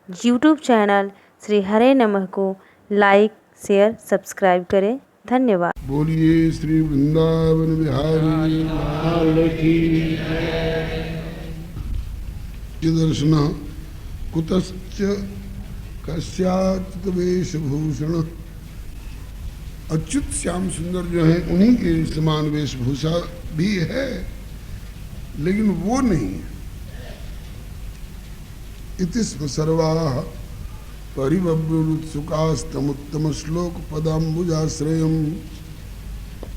YouTube channel Shri हरे नमः को like, share, subscribe करें। धन्यवाद। बोलिए श्री वृंदावन बिहारी लाल की। दर्शन कुतश्च कस्याचित् वेशभूषण। अच्युत श्याम सुंदर जो है उन्हीं के समान वेशभूषा भी है, लेकिन वो नहीं है। इतिस्म सर्वाः परिबभ्रुत्सुकास्तमुत्तम श्लोक पदाम्बुजाश्रयम्।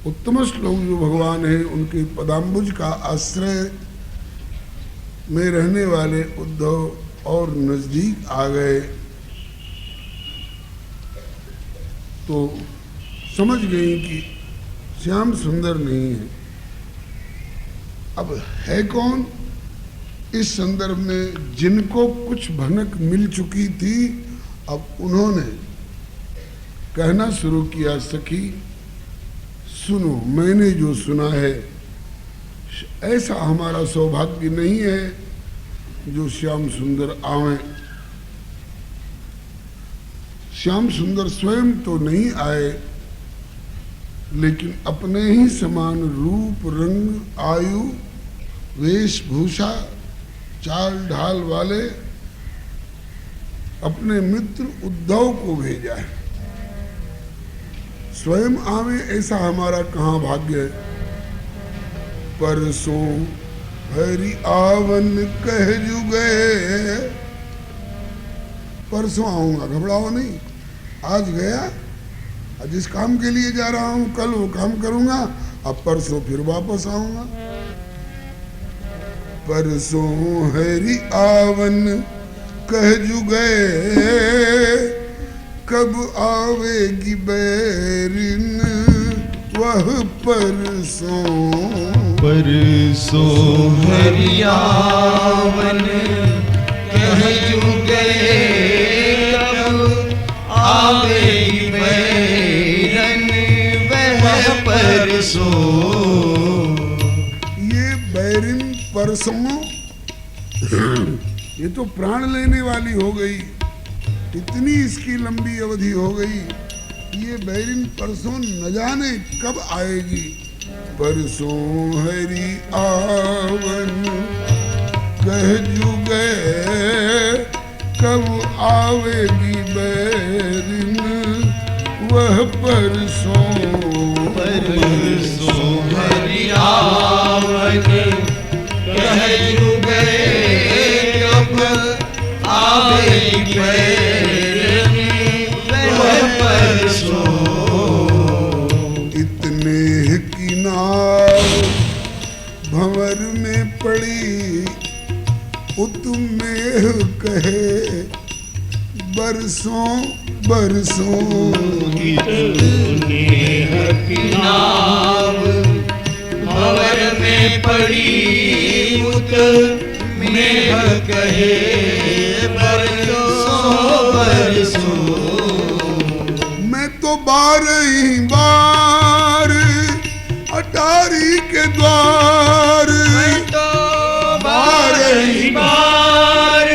उत्तम श्लोक जो भगवान है उनके पदाम्बुज का आश्रय में रहने वाले उद्धव और नजदीक आ गए तो समझ गई कि श्याम सुंदर नहीं है। अब है कौन? इस संदर्भ में जिनको कुछ भनक मिल चुकी थी, अब उन्होंने कहना शुरू किया, सखी सुनो, मैंने जो सुना है ऐसा हमारा सौभाग्य नहीं है जो श्याम सुंदर आवे। श्याम सुंदर स्वयं तो नहीं आए, लेकिन अपने ही समान रूप, रंग, आयु, वेशभूषा, चाल ढाल वाले अपने मित्र उद्धव को भेजा है। स्वयं आवे ऐसा हमारा कहाँ भाग्य है। परसों हरि आवन कह जुगे, परसों आऊंगा, घबराओ नहीं। आज गया, जिस काम के लिए जा रहा हूं कल वो काम करूंगा, अब परसों फिर वापस आऊंगा। परसों हरि आवन कह जुगे, कब आवेगी बैरिन वह परसों। परसों हरि आवन कह जुगे, कब आवेगी बैरिन वह परसों। ये बैरिन परसों ये तो प्राण लेने वाली हो गई, इतनी इसकी लंबी अवधि हो गई। ये बैरिन परसों न जाने कब आएगी। परसों हरि आवन कह जुगे, कब आवेगी बैरिन वह परसों। परसों हरि आवन कह जुगे, कब आवेगी बैरिन वह परसों। इतने की नाव भंवर में पड़ी, उतमेह कहे बरसों बरसों। इतने की नाव भंवर में पड़ी, उतमेह कहे बरसों बरसों। मैं तो 12 बार अटारी के द्वार, मैं तो 12 बार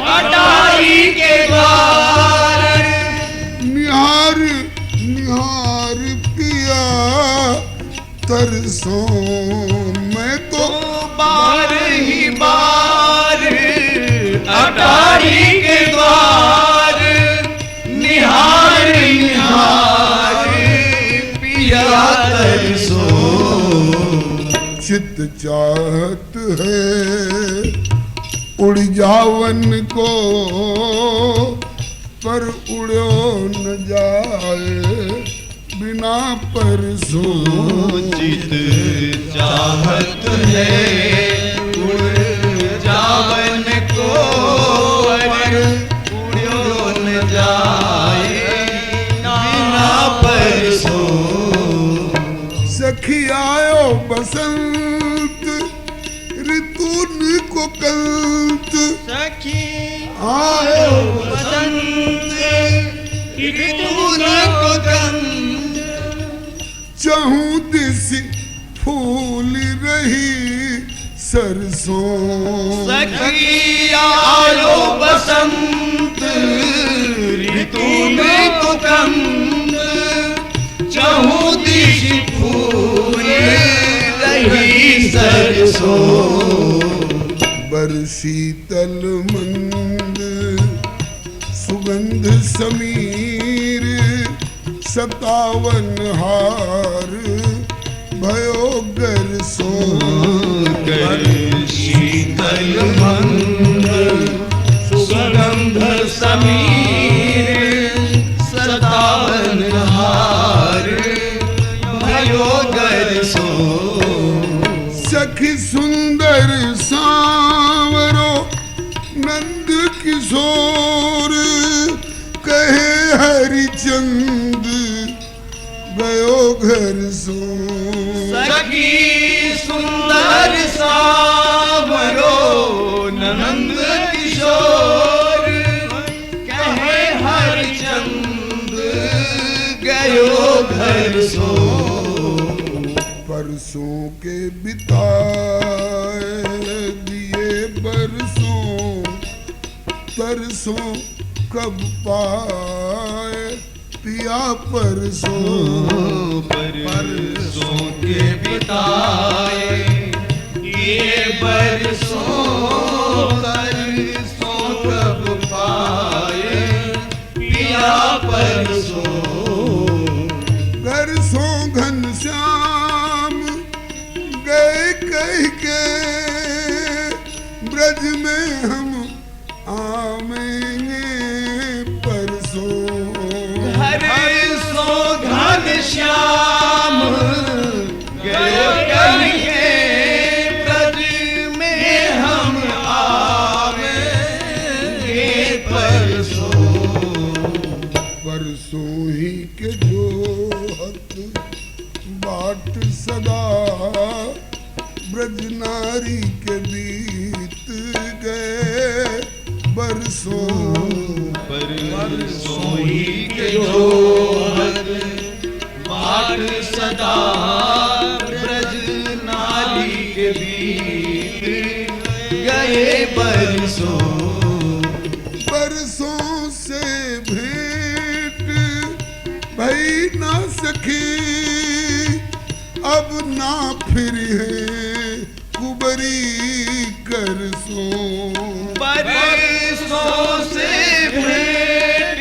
अटारी के द्वार, निहार निहार पिया तरसों। मैं तो 12 बार अटारी के द्वार, निहार निहार पिया तरसों। चित चाहत है उड़ जावन को, पर उड़ो न जाए बिना परसों। चित चाहत है उड़ जावन को, पर उड़ो न जाए बिना परसों। सखी आयो बसंत ऋतुन को कंत, सखी आयो बसंत ऋतुन को कंत। चहूं दिस फूल रही सरसों। सखी आयो बसंत सो बरसीतल मंद सुगंध समीर 57 हार भयो गर सो शीतल मंद सुगंध समीर 57 हार भयो गर सो सखी सुंदर सांवरो नंद किशोर कहे हरिचंद गयो घर सो सखी सुंदर सावरो नंद किशोर कहे हरिचंद गयो घर सो परसों के बिताए दिए बरसों तरसों कब पाए पिया परसों परसों के बिताए ये बरसों तरसों कब पाए पिया परसों घर सो घनश्याम गए कह के ब्रज में हम आवेंगे परसों हरे सो घनश्याम गए कहिए ब्रज में हम आवेंगे परसों परसों ही के जोहत बाट सदा ब्रज नारी के बीत गए बरसों परसों ही के जोहत बाट सदा ब्रज नारी के बीत गए बरसों बरसों से भेंट भई ना सकी अब ना फिर है कुबरी कर सो बरसों से भेंट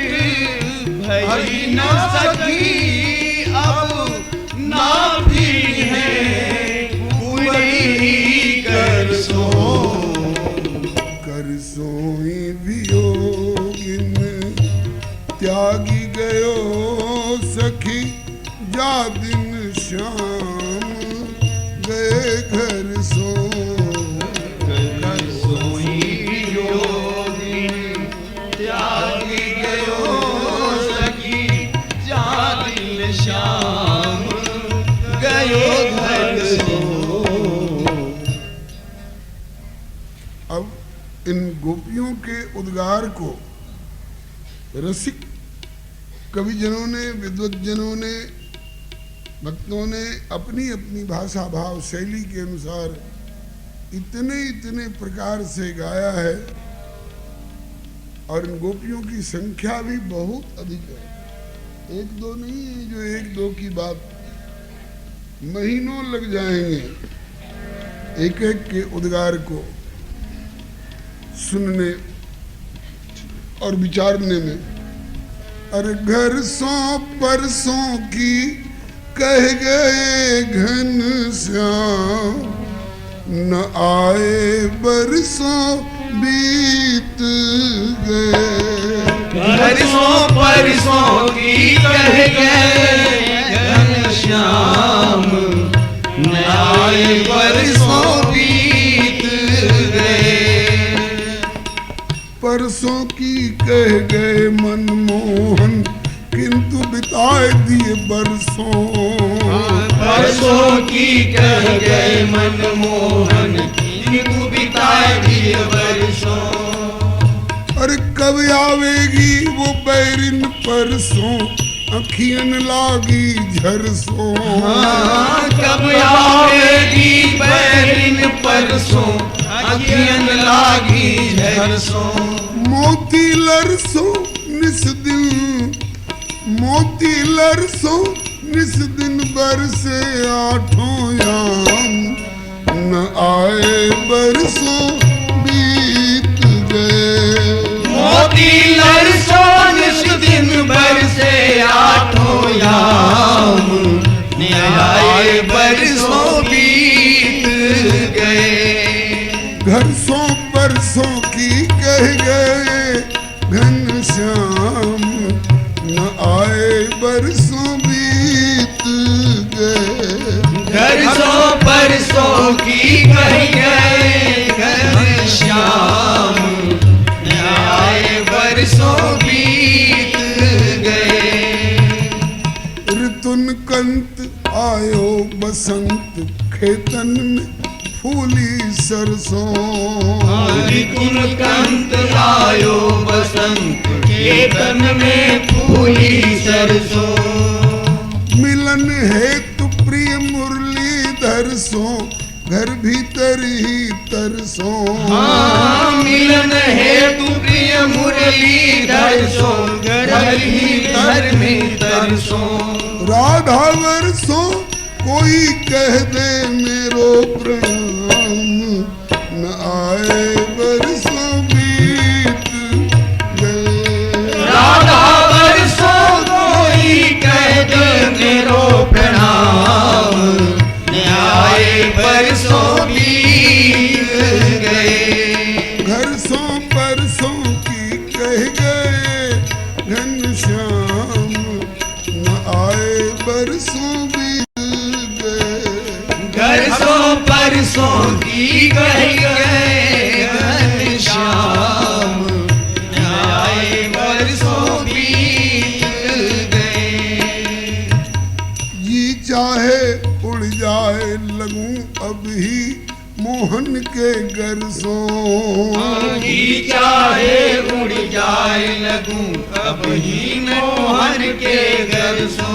भई न सकी अब ना भी है कुबरी कर सो सोई वियोगिन त्यागी गयो सखी जा दिन श्याम गए घर सो सोई योगिन त्यागी गयो सखी जा दिन श्याम गयो घर सो। अब इन गोपियों के उद्गार को रसिक कविजनों ने, विद्वज्जनों ने, भक्तों ने अपनी अपनी भाषा भाव शैली के अनुसार इतने इतने प्रकार से गाया है और इन गोपियों की संख्या भी बहुत अधिक है। एक दो नहीं है जो एक दो की बात, महीनों लग जाएंगे एक एक के उद्गार को सुनने और विचारने में। अरे घर सौ परसों की कह गए घनश्याम, न आए बरसों बीत गए। बरसों परसों की कह गए घनश्याम, न आए बरसों बीत गए। परसों की कह गए मनमोहन, किंतु बिताए दिए बरसों। परसों की कह गए मनमोहन, किंतु बिताए दिए बरसों। अरे कब आवेगी वो बैरिन परसों, अखियन लागी झरसों। कब आवेगी बैरिन परसों, अखियन लागी झरसों। मोती लरसों निस दिन, मोती लरसों निस दिन बरसे आठों याम, न आए बरसों बीत गए। मोती लरसों निस दिन बरसे आठों याम, न आए बरसों बीत गए। घर सौ परसों की कह गए घनश्याम, न आए बरसों बीत गए। घर सौ परसों की कह गए घनश्याम, न आए बरसों बीत गए। ऋतुन कंत आयो बसंत, खेतन में फूली सरसों। ऋतुन कंत आयो बसंत, खेतन में फूली सरसों। मिलन हेतु प्रिय मुरलीधर सो, घर भीतर ही तरसों। मिलन हेतु प्रिय मुरलीधर सो, घर भीतर में तरसों। राधा वर्षों कोई कह दे मेरो प्रणाम, न आए बरसों बीत गए। राधा वर्षों कोई कह दे मेरो प्रणाम, न आए बरसों बीत गए। घर सौ परसों की कह गए घनश्याम, न आए बरसों बीत गए। घर सौ परसों की कह गए घनश्याम, न आए बरसों बीत गए। जी चाहे उड़ जाए लगूं अब ही मोहन के घर सो। जी चाहे उड़ जाए लगूं अब ही मोहन के घर सो।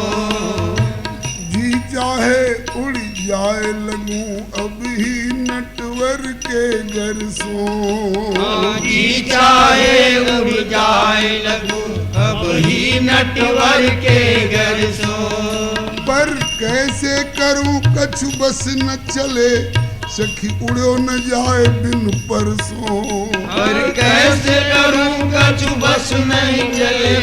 जी चाहे उड़ जाए लगूं अब ही नटवर के घर सो। जी चाहे उड़ जाए लगूं अब ही नटवर के घर सो। पर कैसे करूं कछु बस न चले, सखी उड़ो न जाए बिन परसों। पर कैसे करूं कछु बस नहीं चले,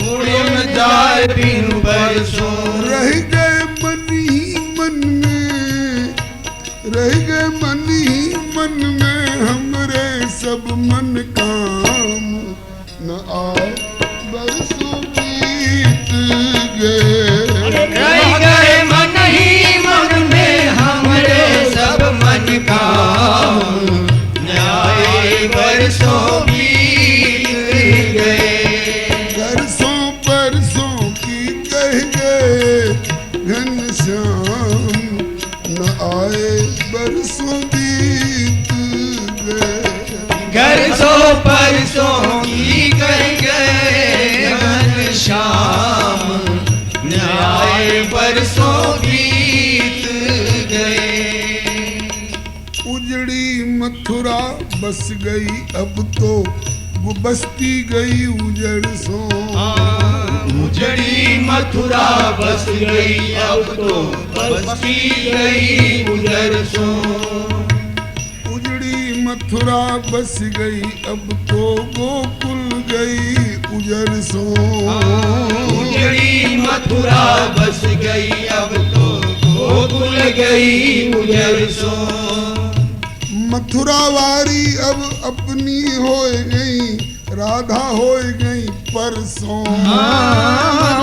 उड़ो न जाए बिन परसों। रह गए मन ही मन में, रह गए मन ही मन में हमरे सब मन काम, न आए बरसों बीत गए। रह गए मन ही मन में हमरे सब मन काम, न आए बरसों बीत गए। बरसों परसों की कह गए घनश्याम, न आए बरसों बीत गए। घर सौ परसों की कह गए घनश्याम, न आए बरसों बीत गए। उजड़ी मथुरा बस गई अब तो, वो बस्ती गई उजड़ सो। उजड़ी मथुरा बस गई अब तो बस्ती गई उजड़ सो। उजड़ी मथुरा बस गई अब तो गोकुल गई उजड़ सो। उजड़ी मथुरा बस गई अब तो गोकुल गई उजड़ सो। मथुरा वारी अब अपनी हो गई, राधा हो गई परसों।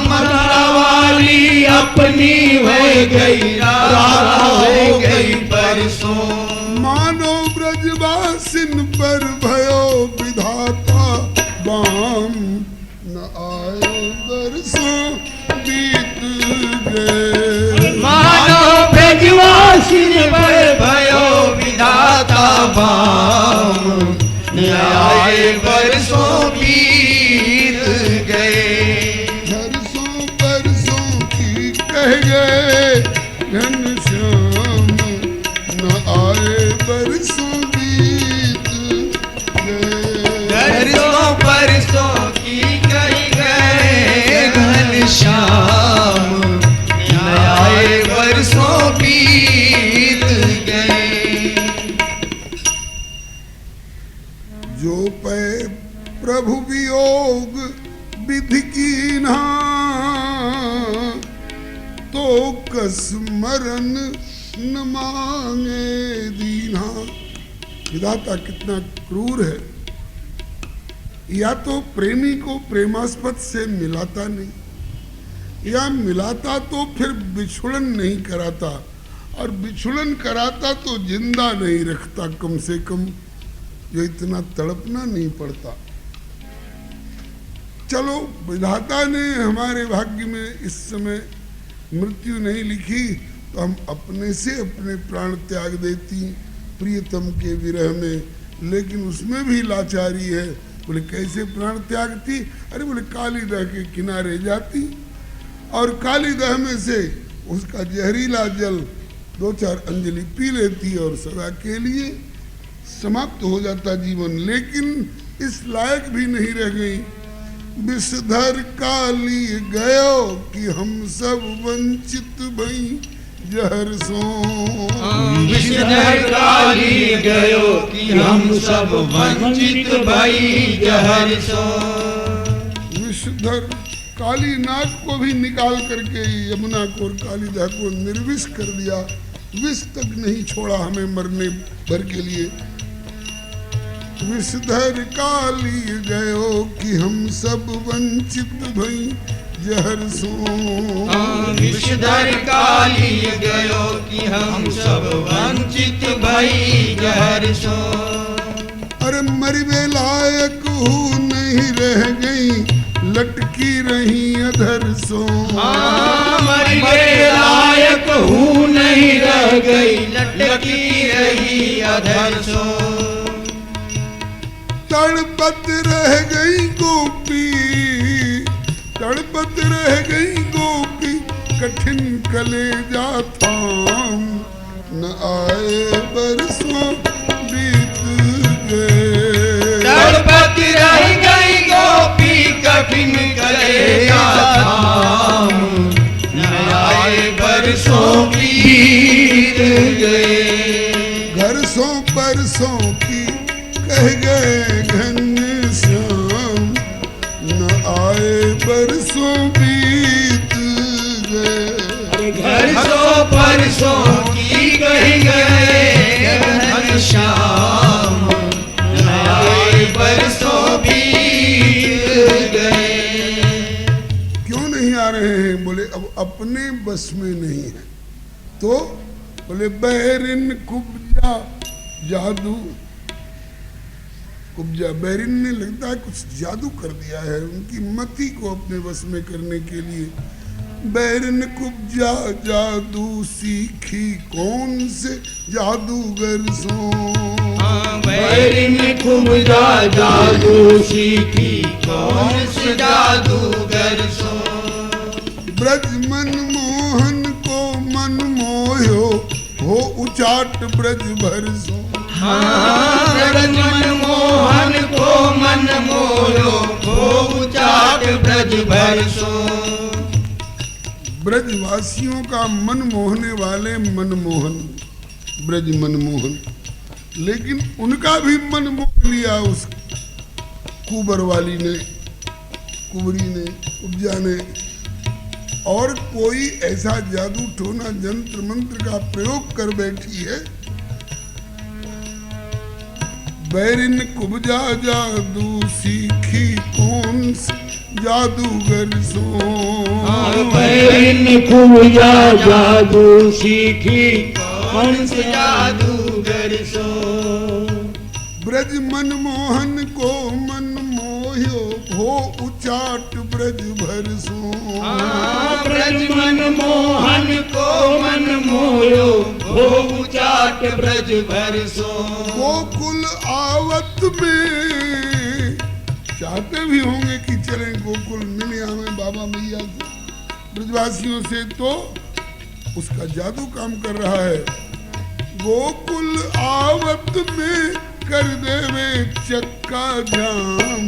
मथुरा वाली अपनी हो गई, राधा हो गई परसों। मानो ब्रजवासिन पर भयो विधाता बाम, न आए बरसों बीत गए। मानो ब्रजवासिन पर भयो विधाता बाम, न आए बरसों बीत गए। बरसों बरसों की कह गए घनश्याम, न आए बरसों बीत गए। बरसों परसों की कह गए घनश्याम, न आए बरसों बीत गए। प्रभु वियोग विधि कीन्हा, तो कसमरन न मांगे दीन्हा। विधाता कितना क्रूर है, या तो प्रेमी को प्रेमास्पद से मिलाता नहीं, या मिलाता तो फिर बिछुड़न नहीं कराता, और बिछुड़न कराता तो जिंदा नहीं रखता, कम से कम जो इतना तड़पना नहीं पड़ता। चलो विधाता ने हमारे भाग्य में इस समय मृत्यु नहीं लिखी, तो हम अपने से अपने प्राण त्याग देती प्रियतम के विरह में, लेकिन उसमें भी लाचारी है। बोले कैसे प्राण त्यागती? अरे बोले कालीदह के किनारे जाती और कालीदह में से उसका जहरीला जल 2-4 अंजलि पी लेती और सदा के लिए समाप्त हो जाता जीवन। लेकिन इस लायक भी नहीं रह गई। विषधर काली गयो कि हम सब वंचित भई जहर सो। विषधर काली गयो कि हम सब वंचित भई जहर सो। विषधर काली नाग को भी निकाल करके यमुना को और कालीदह को निर्विष कर दिया, विष तक नहीं छोड़ा हमें मरने भर के लिए। विषधर काली गयो कि हम सब वंचित भई जहर सो। विषधर काली गयो कि हम सब वंचित भई जहर सो। अरे मरबे लायक हूँ नहीं रह गई, लटकी रही अधर सो। मरबे लायक हूँ नहीं रह गई, लटकी रही अधर सो। तड़पत रह गई गोपी, तड़पत रह गई गोपी, कठिन कलेजा थाम, न आए बरसों बीत गए। तड़पत रह गई गोपी, कठिन कलेजा थाम, न आए बरसों बीत गए। घरसों परसों की कह गए घनश्याम, न आए बरसों बीत गए। घरसों परसों की कह गए घनश्याम, न आए बरसों बीत गए। क्यों नहीं आ रहे हैं? बोले अब अपने बस में नहीं है। तो बोले बैरिन कुब्जा जादू, कुब्जा बैरिन ने लगता है कुछ जादू कर दिया है उनकी मति को अपने बस में करने के लिए। बैरिन कुब्जा जादू सीखी कौन से जादूगर सो। बैरिन कुब्जा जादू सीखी कौन से जादूगर सो। ब्रज मन मोहन को मन मोयो, हो उचाट ब्रज भर सो। ब्रज मन मोहन को मन मोयो, हो उचाट ब्रज भर सो। ब्रजवासियों का मन मोहने वाले मनमोहन, ब्रज मनमोहन, लेकिन उनका भी मन मोह लिया उस कुबर वाली ने, कुबरी ने, कुब्जा ने। और कोई ऐसा जादू टोना जंत्र मंत्र का प्रयोग कर बैठी है। बैरिन कुब्जा जादू सीखी कौन से जादूगर सो। बैरिन कुब्जा जादू सीखी कौन से जादूगर सो। ब्रज मनमोहन को मन मोह्यो, हो उचाट ब्रज भर सो। ब्रज मन मोहन को मन मोयो, हो उचाट ब्रज भर सो। गोकुल आवत में चाहते भी होंगे कि चले गोकुल मिले हमें बाबा मैया से, ब्रजवासियों से, तो उसका जादू काम कर रहा है। गोकुल आवत में कर देवे चक्का जाम,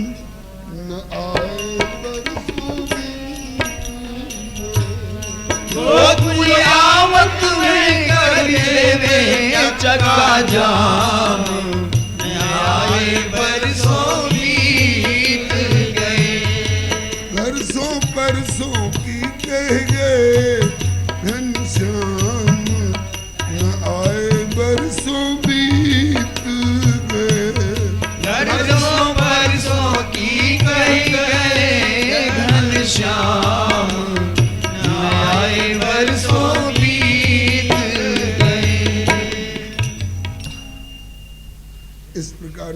न आए बरसों बीत गए। गोकुल आवत में कर देवे चक्का जाम, न आए बरसों बीत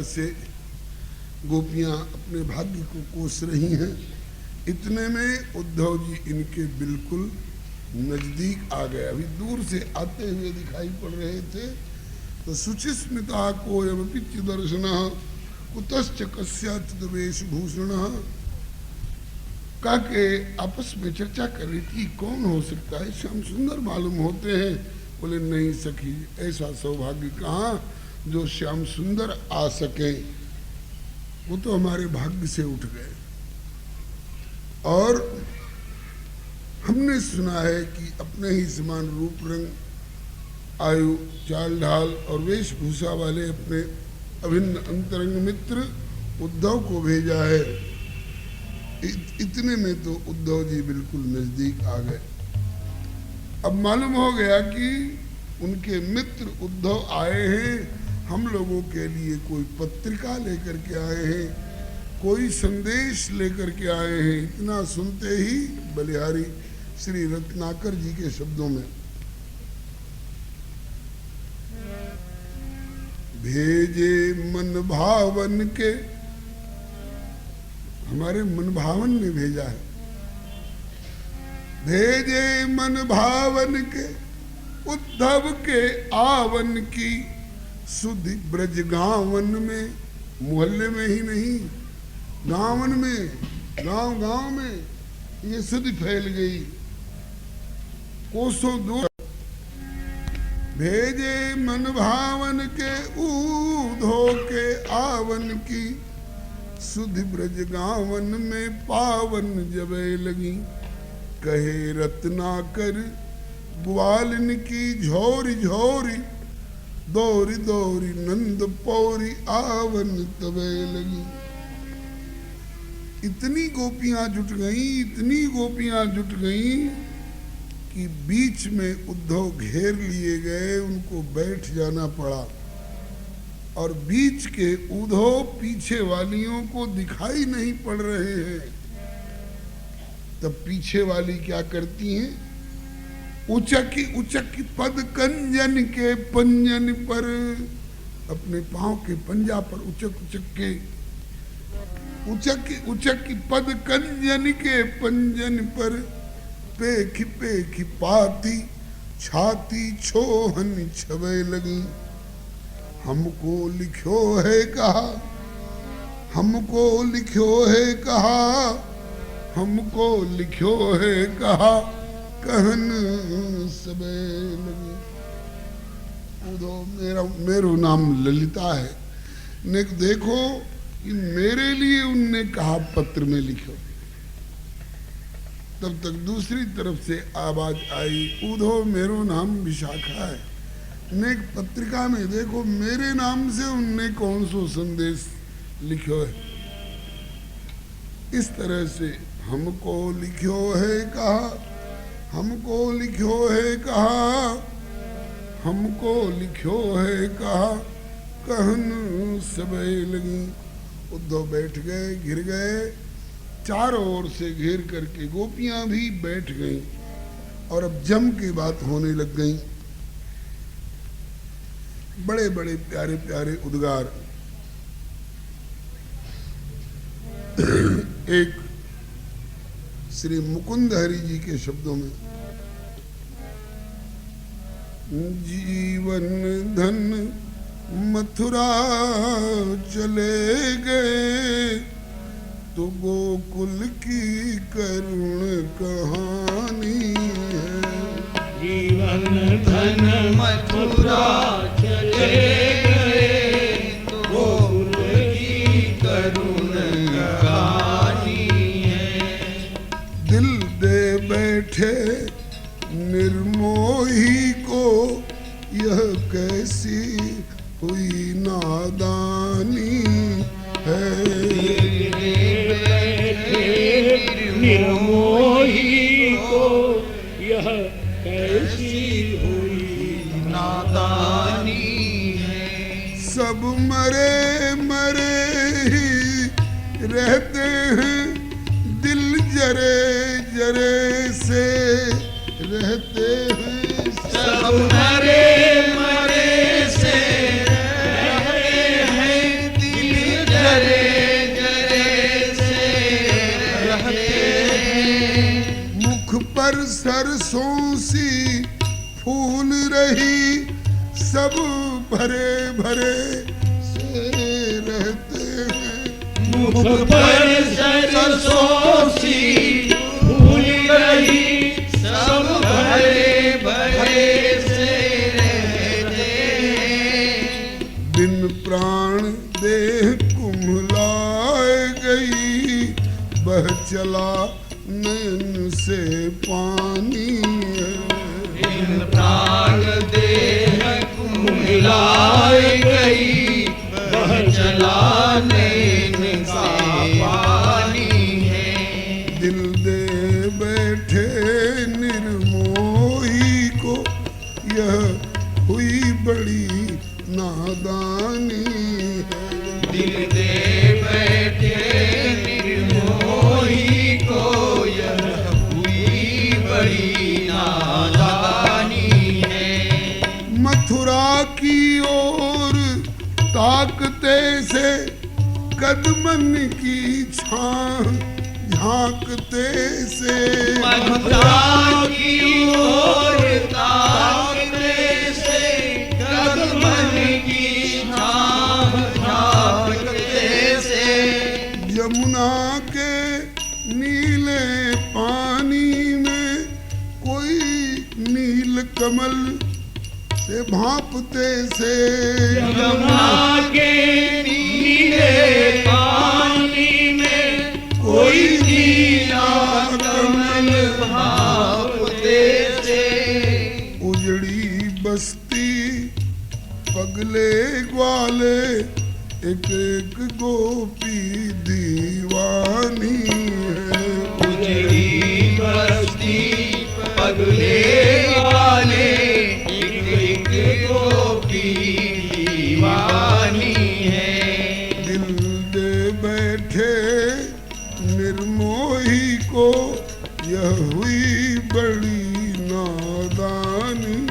से गोपियां अपने भाग्य को कोस रही हैं। इतने में उद्धव जी इनके बिल्कुल नजदीक आ गए। अभी दूर से आते हुए दिखाई पड़ रहे थे। तो शुचिस्मिता को यमपिच दर्शन कुतश्च कस्याचित वेशभूषण का के आपस में चर्चा कर रही थी, कौन हो सकता है, श्याम सुंदर मालूम होते हैं। बोले नहीं सखी, ऐसा सौभाग्य कहाँ जो श्याम सुंदर आ सके, वो तो हमारे भाग्य से उठ गए। और हमने सुना है कि अपने ही समान रूप रंग, आयु, चाल ढाल और वेशभूषा वाले अपने अभिन्न अंतरंग मित्र उद्धव को भेजा है। इतने में तो उद्धव जी बिल्कुल नजदीक आ गए। अब मालूम हो गया कि उनके मित्र उद्धव आए हैं, हम लोगों के लिए कोई पत्रिका लेकर के आए हैं, कोई संदेश लेकर के आए हैं। इतना सुनते ही बलिहारी श्री रत्नाकर जी के शब्दों में, भेजे मन भावन के, हमारे मन भावन ने भेजा है। भेजे मन भावन के उद्धव के आवन की, सुधि ब्रज गावन में, मोहल्ले में ही नहीं, गावन में, गांव गांव में ये सुधि फैल गई, कोसों दूर। भेजे मन भावन के ऊधो के आवन की, सुधि ब्रज गावन में पावन जबे लगी। कहे रत्नाकर ग्वालिन की झोरी झोरी, दौरी दौरी नंद पौरी आवन तबे लगी। इतनी गोपियां जुट गईं, इतनी गोपियां जुट गईं कि बीच में उद्धव घेर लिए गए, उनको बैठ जाना पड़ा। और बीच के उद्धव पीछे वालियों को दिखाई नहीं पड़ रहे हैं। तब पीछे वाली क्या करती हैं, उचकी उचकी पद कंजन के पंजन पर, अपने पांव के पंजा पर उचक उचक के, उचकी उचकी पद कंजन के पंजन पर, पेखी पेखी पाती छाती छोहन छवे लगी। हमको लिखो है कहा, हमको लिखो है कहा, हमको लिखो है कहा, कहन सबे लगी। उद्धव मेरा नाम ललिता है, ने देखो कि मेरे लिए उनने कहा पत्र में लिखो। तब तक दूसरी तरफ से आवाज आई, उद्धव मेरो नाम विशाखा है, ने पत्रिका में देखो मेरे नाम से उनने कौन सो संदेश लिखो है। इस तरह से हमको लिखो है कहा, हमको लिखो है कहा, हमको लिखो है कहा, कहन सबे लगी। उद्धव बैठ गए, घिर गए, चारों ओर से घेर करके गोपियां भी बैठ गईं और अब जम की बात होने लग गई। बड़े बड़े प्यारे प्यारे उद्गार। एक श्री मुकुंद हरि जी के शब्दों में, जीवन धन मथुरा चले गए, तो गोकुल की करुण कहानी है। जीवन धन मथुरा चले गए, तो गोकुल की करुण कहानी है। दिल दे बैठे निर्मोही को, यह कैसी हुई नादानी है। निर्मोही को यह कैसी हुई नादानी है। सब मरे मरे ही रहते हैं, दिल जरे जरे से रहते हैं। सब मरे मरे से रहते हैं, दिल पर सरसों सी फूल रही, सब भरे भरे से रहते हैं। मुख पर सरसों सी फूल रही, सब भरे भरे से रहते हैं। दिन प्राण देह कुम्हलाए गई, बह चला नैन से पानी है। दिन प्राण देह कुम्हलाए गई, बह चला नैन से पानी है। दिल दे बैठे निर्मोही को, यह हुई बड़ी नादानी है। दिल दे बैठे निर्मोही को, यह हुई बड़ी नादानी है। मथुरा की ओर ताकते से, कदमन की छां झांकते से। मथुरा की ओर ताकते से, कदमन की छां झांकते से। यमुना के नीले पानी में कोई नील कमल से भांपते से। यमुना के नीले पानी में कोई नीला कमल भांपते से। उजड़ी बस्ती पगले ग्वाले, एक एक गोपी दीवानी है। उजड़ी बस्ती पगले वाले, एक एक गोपी दीवानी है। दिल दे बैठे निर्मोही को, यह हुई बड़ी नादानी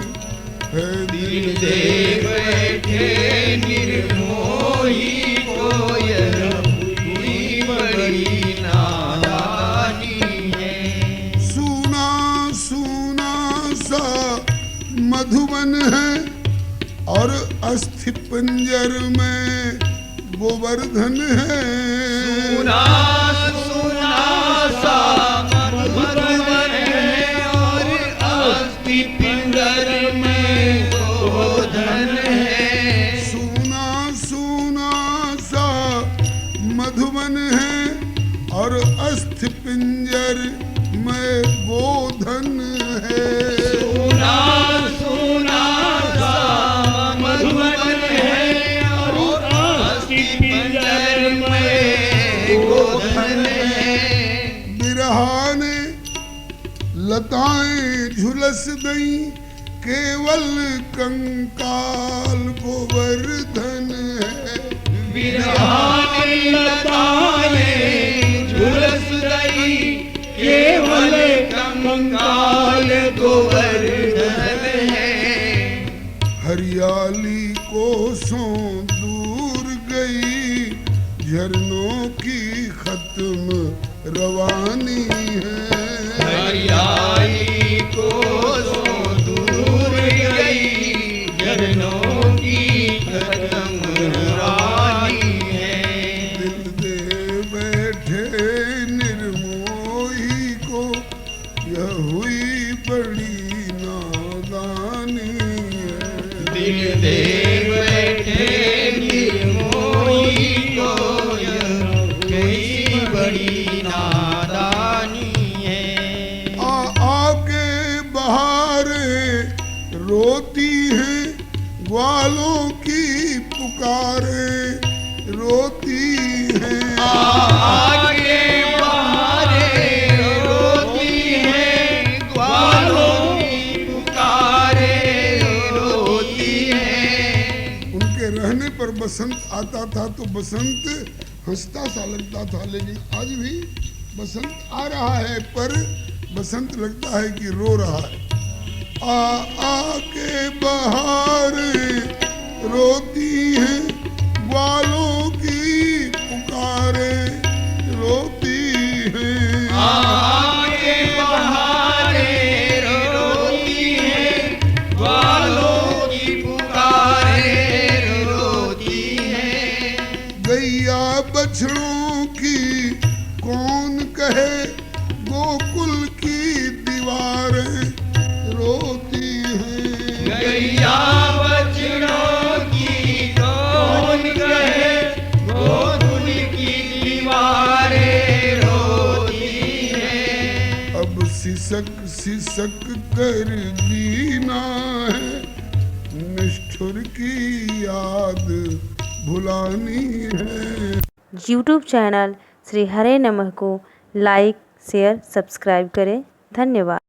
है। दिल दे बैठे निर्मोही को, यह हुई बड़ी नादानी है। सूना सूना सा मधुबन है, और अस्थि पंजर में गोवर्धन है। सुना सुना सा मधुबन है, और अस्थि पिंजर में गोवर्धन है। सूना सूना सा मधुबन है, और अस्थि पिंजर में गोधन है। सुना सुना सा मधुबन है, और अस्थि पिंजर में गोधन है। बिरहा ने लताएं झुलस दई, केवल कंकाल गोवर्धन है। विरहान लताएं झुलस रही, केवल कंकाल गोवर्धन है। हरियाली कोसों दूर गई, झरनों की खत्म रवानी है। हरियाली को सो दूर गई, झरनों की खत्म रानी है। दिल दे बैठे निर्मोही को, यह हुई बड़ी नादानी है। दिल दे बैठे निर्मोही को, यह हुई बड़ी नादानी है। आके बहारे रोती हैं, ग्वालों की पुकारे रोती हैं। आगे बहारे रोती है, ग्वालों की पुकारे रोती है। उनके रहने पर बसंत आता था तो बसंत हंसता सा लगता था, लेकिन आज भी बसंत आ रहा है पर बसंत लगता है कि रो रहा है। आके बहारें रोती हैं, ग्वालों की पुकारें रोती हैं। आगे बहारे कहे गोकुल की दीवारें रोती हैं। गैया बछड़ों की कौन कहे गोकुल की दीवारें रोती हैं। अब सिसक सिसक कर जीना है, निष्ठुर की याद भुलानी है। यूट्यूब चैनल श्री हरे नमः को लाइक शेयर सब्सक्राइब करें। धन्यवाद।